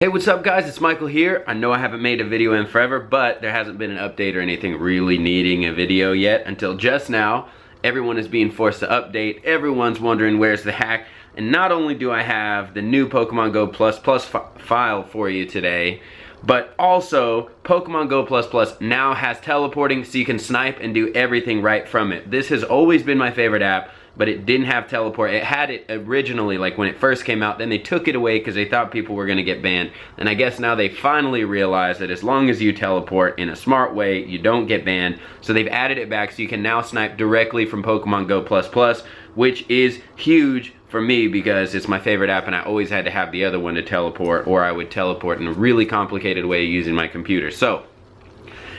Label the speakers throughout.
Speaker 1: Hey, what's up guys? It's Michael here. I know I haven't made a video in forever, but there hasn't been an update or anything really needing a video yet until just now. Everyone is being forced to update. Everyone's wondering where's the hack. And not only do I have the new Pokemon Go Plus file for you today, but also Pokemon Go Plus now has teleporting, so you can snipe and do everything right from it. This has always been my favorite app, but it didn't have teleport. It had it originally, like when it first came out, then they took it away because they thought people were gonna get banned. And I guess now they finally realized that as long as you teleport in a smart way, you don't get banned. So they've added it back so you can now snipe directly from Pokemon Go Plus, which is huge for me because it's my favorite app and I always had to have the other one to teleport, or I would teleport in a really complicated way using my computer. So,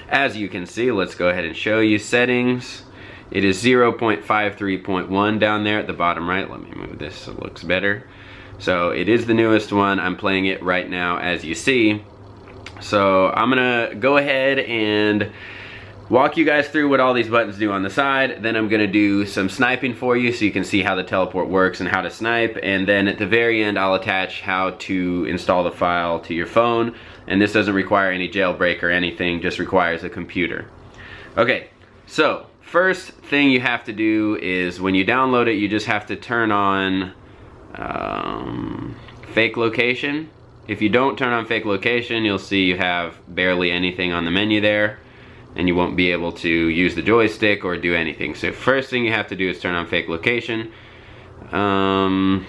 Speaker 1: as you can see, let's go ahead and show you settings. It is 0.53.1 down there at the bottom right. Let me move this so it looks better. So it is the newest one. I'm playing it right now as you see. So I'm gonna go ahead and walk you guys through what all these buttons do on the side. Then I'm gonna do some sniping for you so you can see how the teleport works and how to snipe. And then at the very end I'll attach how to install the file to your phone. And this doesn't require any jailbreak or anything, just requires a computer. Okay, so first thing you have to do is when you download it, you just have to turn on fake location. If you don't turn on fake location, you'll see you have barely anything on the menu there, and you won't be able to use the joystick or do anything. So first thing you have to do is turn on fake location. I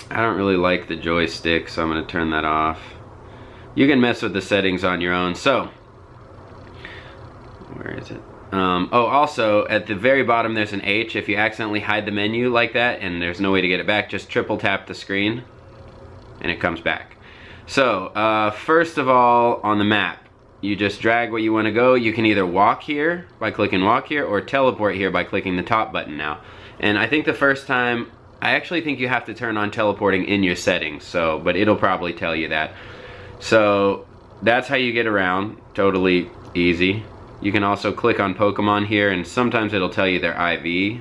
Speaker 1: don't really like the joystick, so I'm gonna turn that off. You can mess with the settings on your own. So, where is it? Oh, also, at the very bottom there's an H. If you accidentally hide the menu like that and there's no way to get it back, just triple tap the screen and it comes back. So, first of all, on the map, you just drag where you want to go. You can either walk here by clicking walk here or teleport here by clicking the top button now. And I think the first time, I actually think you have to turn on teleporting in your settings, so, but it'll probably tell you that. So, that's how you get around. Totally easy. You can also click on Pokemon here, and sometimes it'll tell you their IV.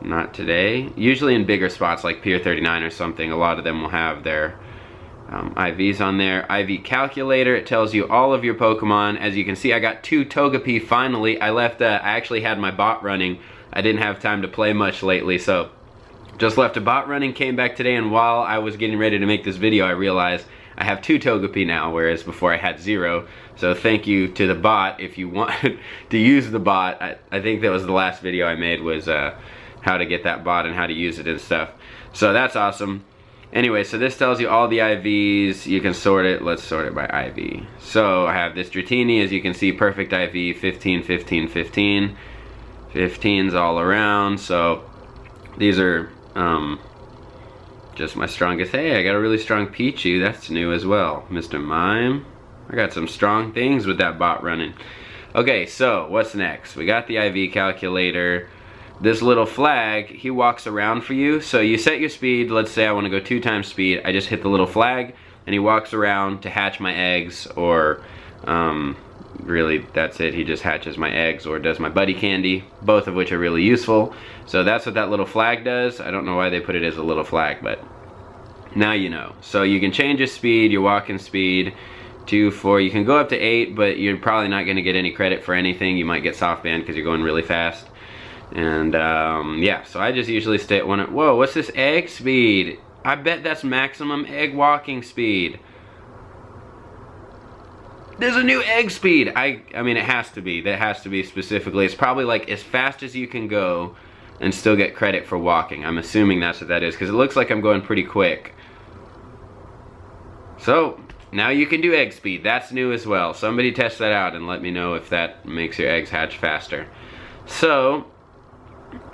Speaker 1: Not today. Usually in bigger spots like Pier 39 or something, a lot of them will have their IVs on there. IV calculator, it tells you all of your Pokemon. As you can see, I got 2 Togepi finally. I actually had my bot running. I didn't have time to play much lately, so just left a bot running, came back today, and while I was getting ready to make this video, I realized I have 2 Togepi now, whereas before I had 0. So thank you to the bot. If you want to use the bot, I think that was the last video I made, was how to get that bot and how to use it and stuff. So that's awesome. Anyway, so this tells you all the IVs. You can sort it. Let's sort it by IV. So I have this Dratini, as you can see, perfect IV, 15, 15, 15. 15's all around. So these are just my strongest. Hey, I got a really strong Pichu. That's new as well. Mr. Mime. I got some strong things with that bot running. Okay, so what's next? We got the IV calculator. This little flag, he walks around for you. So you set your speed. Let's say I want to go 2 times speed. I just hit the little flag and he walks around to hatch my eggs, or really that's it. He just hatches my eggs or does my buddy candy, both of which are really useful. So that's what that little flag does. I don't know why they put it as a little flag, but now you know. So you can change your speed, your walking speed, 2, 4. You can go up to 8, but you're probably not going to get any credit for anything. You might get soft banned because you're going really fast. And yeah, so I just usually stay at 1. Whoa, what's this egg speed? I bet that's maximum egg walking speed. There's a new egg speed. I mean, it has to be. That has to be specifically. It's probably like as fast as you can go and still get credit for walking. I'm assuming that's what that is, because it looks like I'm going pretty quick. So now you can do egg speed. That's new as well. Somebody test that out and let me know if that makes your eggs hatch faster. So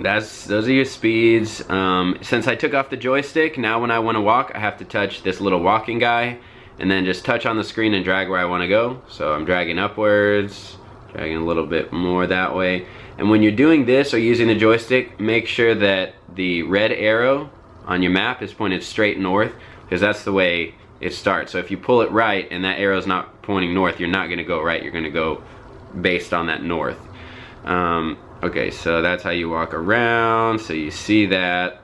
Speaker 1: those are your speeds. Since I took off the joystick, now when I want to walk, I have to touch this little walking guy and then just touch on the screen and drag where I want to go. So I'm dragging upwards, dragging a little bit more that way. And when you're doing this or using the joystick, make sure that the red arrow on your map is pointed straight north, because that's the way it starts. So if you pull it right and that arrow's not pointing north, you're not going to go right. You're going to go based on that north. Okay, so that's how you walk around. So you see that.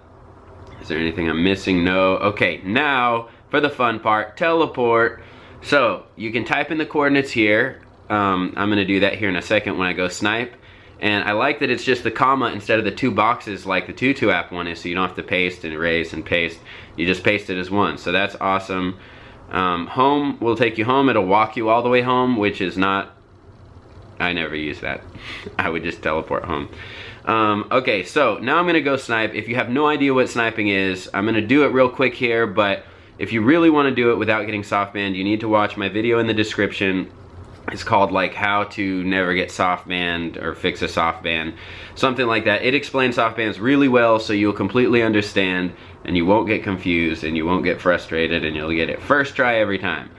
Speaker 1: Is there anything I'm missing? No. Okay, now for the fun part, teleport. So you can type in the coordinates here. I'm gonna do that here in a second when I go snipe. And I like that it's just the comma instead of the two boxes like the Tutu app one is, so you don't have to paste and erase and paste. You just paste it as one, so that's awesome. Home will take you home. It'll walk you all the way home, which is not, I never use that. I would just teleport home. Okay, so now I'm gonna go snipe. If you have no idea what sniping is, I'm gonna do it real quick here, but if you really wanna do it without getting soft banned, you need to watch my video in the description. It's called like how to never get soft banned or fix a soft ban, something like that. It explains soft bans really well, so you'll completely understand and you won't get confused and you won't get frustrated and you'll get it first try every time.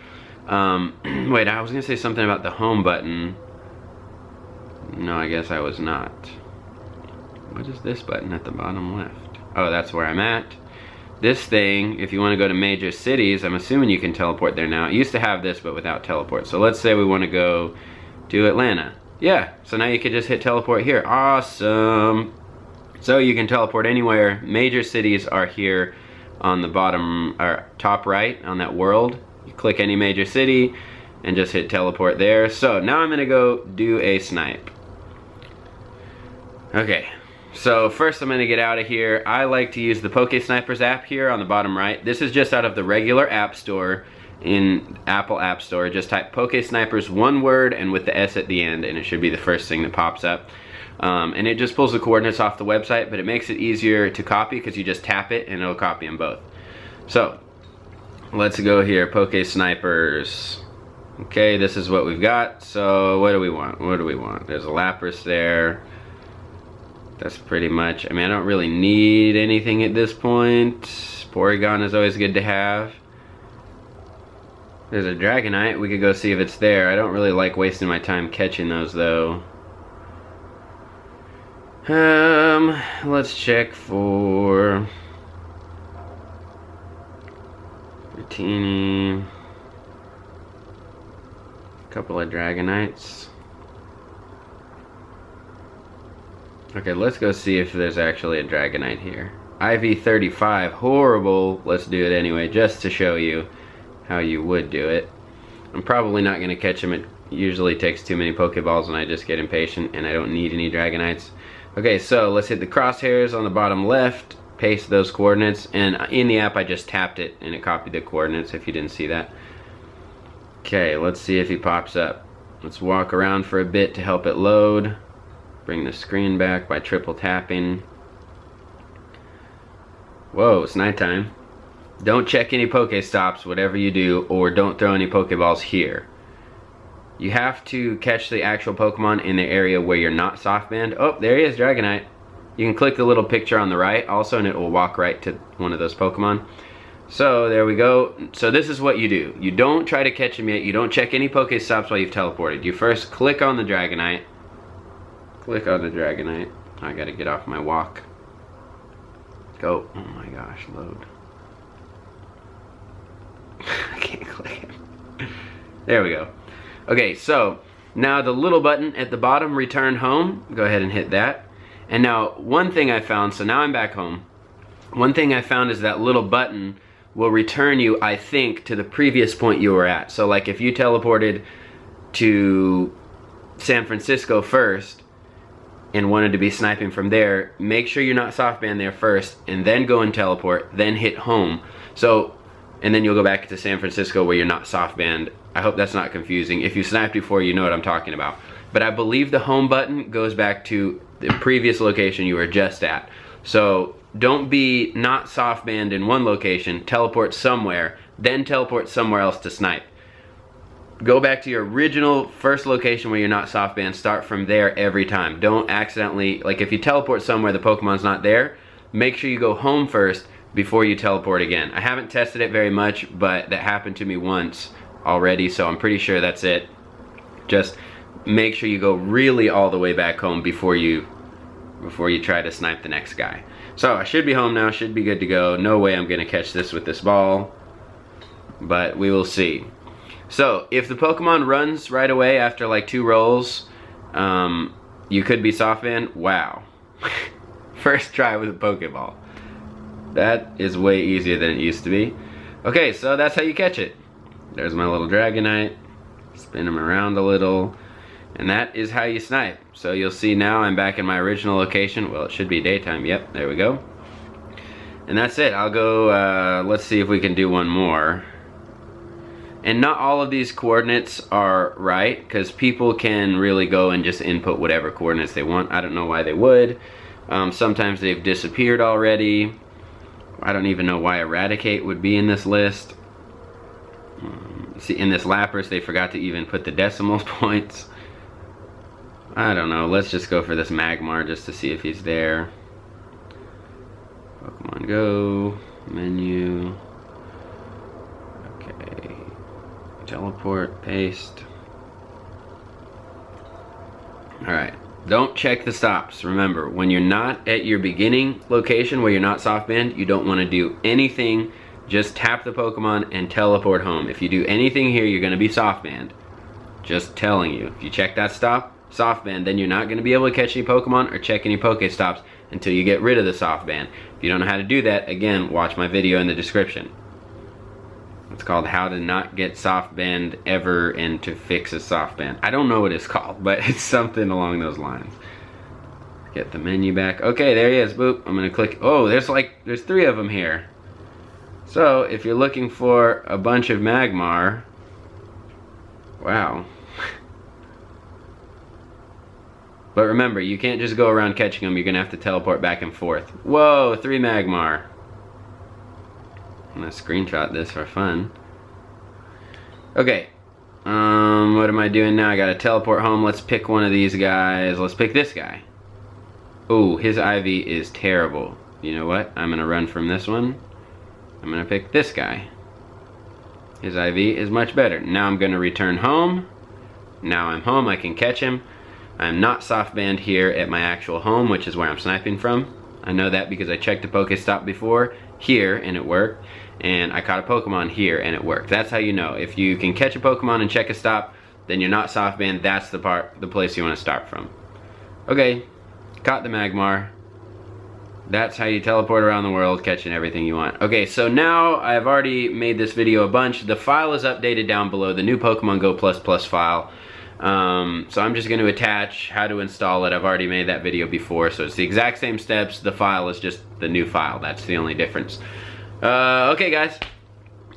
Speaker 1: Wait, I was gonna say something about the home button. No, I guess I was not. What is this button at the bottom left? Oh, that's where I'm at. This thing, if you want to go to major cities, I'm assuming you can teleport there now. It used to have this, but without teleport. So let's say we want to go to Atlanta. Yeah, so now you can just hit teleport here. Awesome. So you can teleport anywhere. Major cities are here on the bottom, or top right on that world. You click any major city and just hit teleport there. So now I'm going to go do a snipe. Okay. So first I'm going to get out of here. I like to use the PokeSnipers app here on the bottom right. This is just out of the regular app store in Apple App Store. Just type PokeSnipers, one word and with the S at the end, and it should be the first thing that pops up. And it just pulls the coordinates off the website, but it makes it easier to copy because you just tap it and it'll copy them both. So let's go here, PokeSnipers. Okay, this is what we've got. So what do we want? What do we want? There's a Lapras there. That's pretty much, I mean, I don't really need anything at this point. Porygon is always good to have. There's a Dragonite, we could go see if it's there. I don't really like wasting my time catching those though. Let's check for Martini. A couple of Dragonites. Okay, let's go see if there's actually a Dragonite here. IV35, horrible. Let's do it anyway, just to show you how you would do it. I'm probably not going to catch him. It usually takes too many Pokeballs and I just get impatient and I don't need any Dragonites. Okay, so let's hit the crosshairs on the bottom left, paste those coordinates, and in the app I just tapped it and it copied the coordinates if you didn't see that. Okay, let's see if he pops up. Let's walk around for a bit to help it load. Bring the screen back by triple tapping. Whoa, it's nighttime. Don't check any Pokestops, whatever you do, or don't throw any Pokeballs here. You have to catch the actual Pokemon in the area where you're not soft banned. Oh, there he is, Dragonite. You can click the little picture on the right also and it will walk right to one of those Pokemon. So there we go. So this is what you do. You don't try to catch him yet. You don't check any Pokestops while you've teleported. You first click on the Dragonite. Click on the Dragonite. I gotta get off my walk. Go. Oh my gosh, load. I can't click it. There we go. Okay, so now the little button at the bottom, return home. Go ahead and hit that. And now one thing I found, so now I'm back home. One thing I found is that little button will return you, I think, to the previous point you were at. So like if you teleported to San Francisco first, and wanted to be sniping from there, make sure you're not soft banned there first, and then go and teleport, then hit home. So, and then you'll go back to San Francisco where you're not soft banned. I hope that's not confusing. If you sniped before, you know what I'm talking about. But I believe the home button goes back to the previous location you were just at. So don't be not soft banned in one location, teleport somewhere, then teleport somewhere else to snipe. Go back to your original first location where you're not soft banned. Start from there every time. Don't accidentally, like if you teleport somewhere the Pokemon's not there, make sure you go home first before you teleport again. I haven't tested it very much, but that happened to me once already, so I'm pretty sure that's it. Just make sure you go really all the way back home before you try to snipe the next guy. So I should be home now, should be good to go. No way I'm gonna catch this with this ball, but we will see. So if the Pokemon runs right away after like 2 rolls, you could be soft banned. Wow. First try with a Pokeball. That is way easier than it used to be. Okay, so that's how you catch it. There's my little Dragonite. Spin him around a little. And that is how you snipe. So you'll see now I'm back in my original location. Well, it should be daytime. Yep, there we go. And that's it. I'll go, let's see if we can do one more. And not all of these coordinates are right, because people can really go and just input whatever coordinates they want. I don't know why they would. Sometimes they've disappeared already. I don't even know why Eradicate would be in this list. See, in this Lapras, they forgot to even put the decimal points. I don't know. Let's just go for this Magmar just to see if he's there. Pokemon Go, menu. Okay. Teleport, paste. Alright. Don't check the stops. Remember, when you're not at your beginning location where you're not soft banned, you don't want to do anything. Just tap the Pokemon and teleport home. If you do anything here, you're going to be soft banned. Just telling you. If you check that stop, soft band, then you're not going to be able to catch any Pokemon or check any Pokestops until you get rid of the soft band. If you don't know how to do that, again, watch my video in the description. It's called How to Not Get Soft Banned Ever and to Fix a Soft Band. I don't know what it's called, but it's something along those lines. Get the menu back. Okay, there he is. Boop. I'm going to click. Oh, there's 3 of them here. So, if you're looking for a bunch of Magmar, wow. But remember, you can't just go around catching them. You're going to have to teleport back and forth. Whoa, 3 Magmar. I'm going to screenshot this for fun. Okay. What am I doing now? I got to teleport home. Let's pick one of these guys. Let's pick this guy. Ooh, his IV is terrible. You know what? I'm going to run from this one. I'm going to pick this guy. His IV is much better. Now I'm going to return home. Now I'm home. I can catch him. I'm not soft banned here at my actual home, which is where I'm sniping from. I know that because I checked the Pokestop before here and it worked, and I caught a Pokemon here and it worked. That's how you know. If you can catch a Pokemon and check a stop, then you're not soft banned. That's the place you want to start from. Okay, caught the Magmar. That's how you teleport around the world, catching everything you want. Okay, so now I've already made this video a bunch. The file is updated down below, the new Pokemon Go++ file. So I'm just going to attach how to install it. I've already made that video before, so it's the exact same steps. The file is just the new file. That's the only difference. Okay, guys.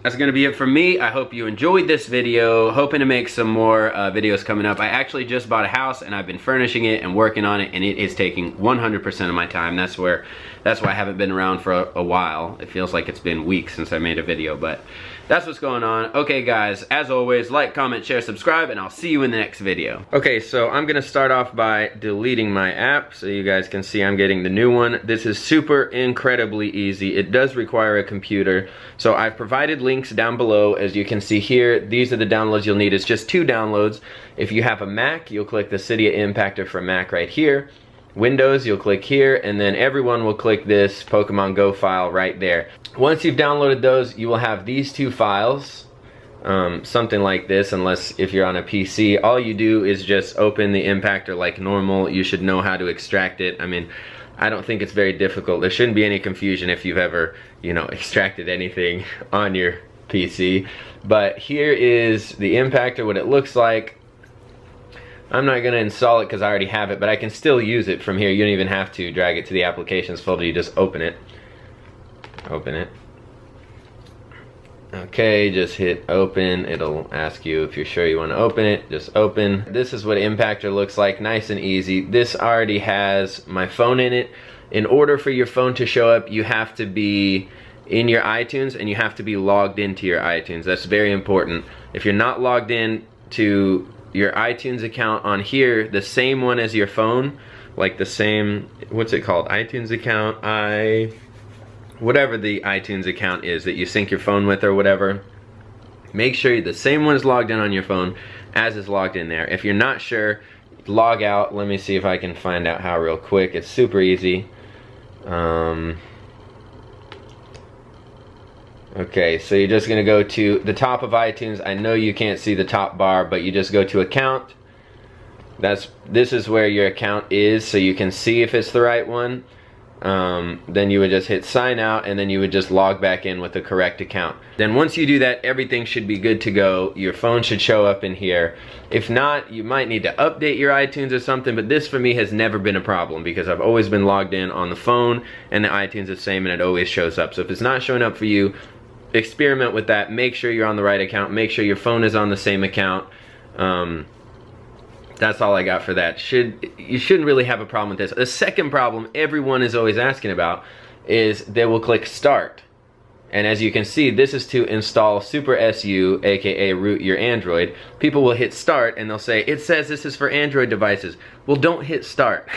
Speaker 1: That's going to be it from me. I hope you enjoyed this video. Hoping to make some more videos coming up. I actually just bought a house and I've been furnishing it and working on it, and it is taking 100% of my time. That's why I haven't been around for a while. It feels like it's been weeks since I made a video, but that's what's going on. Okay, guys, as always, like, comment, share, subscribe, and I'll see you in the next video. Okay, so I'm gonna start off by deleting my app so you guys can see I'm getting the new one. This is super incredibly easy. It does require a computer, so I've provided links down below. As you can see here, these are the downloads you'll need. It's just 2 downloads. If you have a Mac, you'll click the Cydia Impactor for Mac right here. Windows, you'll click here, and then everyone will click this Pokemon Go file right there. Once you've downloaded those, you will have these 2 files, something like this, unless if you're on a PC. All you do is just open the impactor like normal. You should know how to extract it. I mean, I don't think it's very difficult. There shouldn't be any confusion if you've ever, you know, extracted anything on your PC. But here is the impactor, what it looks like. I'm not going to install it because I already have it, but I can still use it from here. You don't even have to drag it to the applications folder. You just open it. Open it. Okay, just hit open. It'll ask you if you're sure you want to open it. Just open. This is what Impactor looks like. Nice and easy. This already has my phone in it. In order for your phone to show up, you have to be in your iTunes and you have to be logged into your iTunes. That's very important. If you're not logged in to your iTunes account on here, the same one as your phone, like the same, what's it called, iTunes account, whatever the iTunes account is that you sync your phone with or whatever, make sure the same one is logged in on your phone as is logged in there. If you're not sure, log out. Let me see if I can find out how real quick. It's super easy. Okay, so you're just going to go to the top of iTunes. I know you can't see the top bar, but you just go to account. This is where your account is, so you can see if it's the right one. then you would just hit sign out, and then you would just log back in with the correct account. Then once you do that, everything should be good to go. Your phone should show up in here. If not, you might need to update your iTunes or something, but this for me has never been a problem because I've always been logged in on the phone and the iTunes is the same and it always shows up. So if it's not showing up for you, experiment with that. Make sure you're on the right account. Make sure your phone is on the same account. That's all I got for that. You shouldn't really have a problem with this. The second problem everyone is always asking about is they will click start. And as you can see, this is to install Super SU, aka root your Android. People will hit start and they'll say, it says this is for Android devices. Well, don't hit start.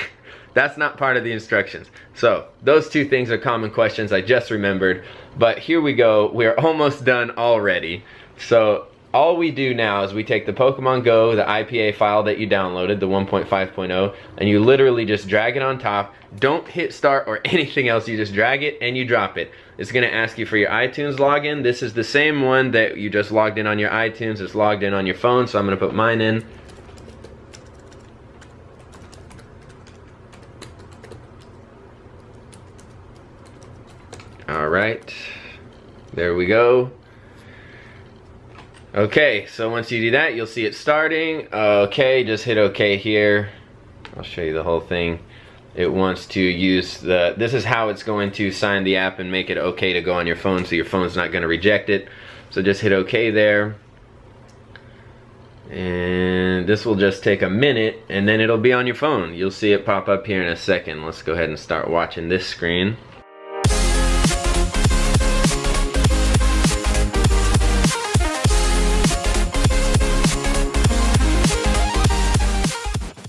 Speaker 1: That's not part of the instructions. So those two things are common questions I just remembered. But here we go. We're almost done already. So all we do now is we take the Pokemon Go, the IPA file that you downloaded, the 1.5.0, and you literally just drag it on top. Don't hit start or anything else. You just drag it and you drop it. It's going to ask you for your iTunes login. This is the same one that you just logged in on your iTunes. It's logged in on your phone, so I'm going to put mine in. Alright, there we go. Okay, so once you do that, you'll see it starting. Okay, just hit OK here. I'll show you the whole thing. It wants to use this is how it's going to sign the app and make it okay to go on your phone, so your phone's not going to reject it. So just hit OK there. And this will just take a minute, and then it'll be on your phone. You'll see it pop up here in a second. Let's go ahead and start watching this screen.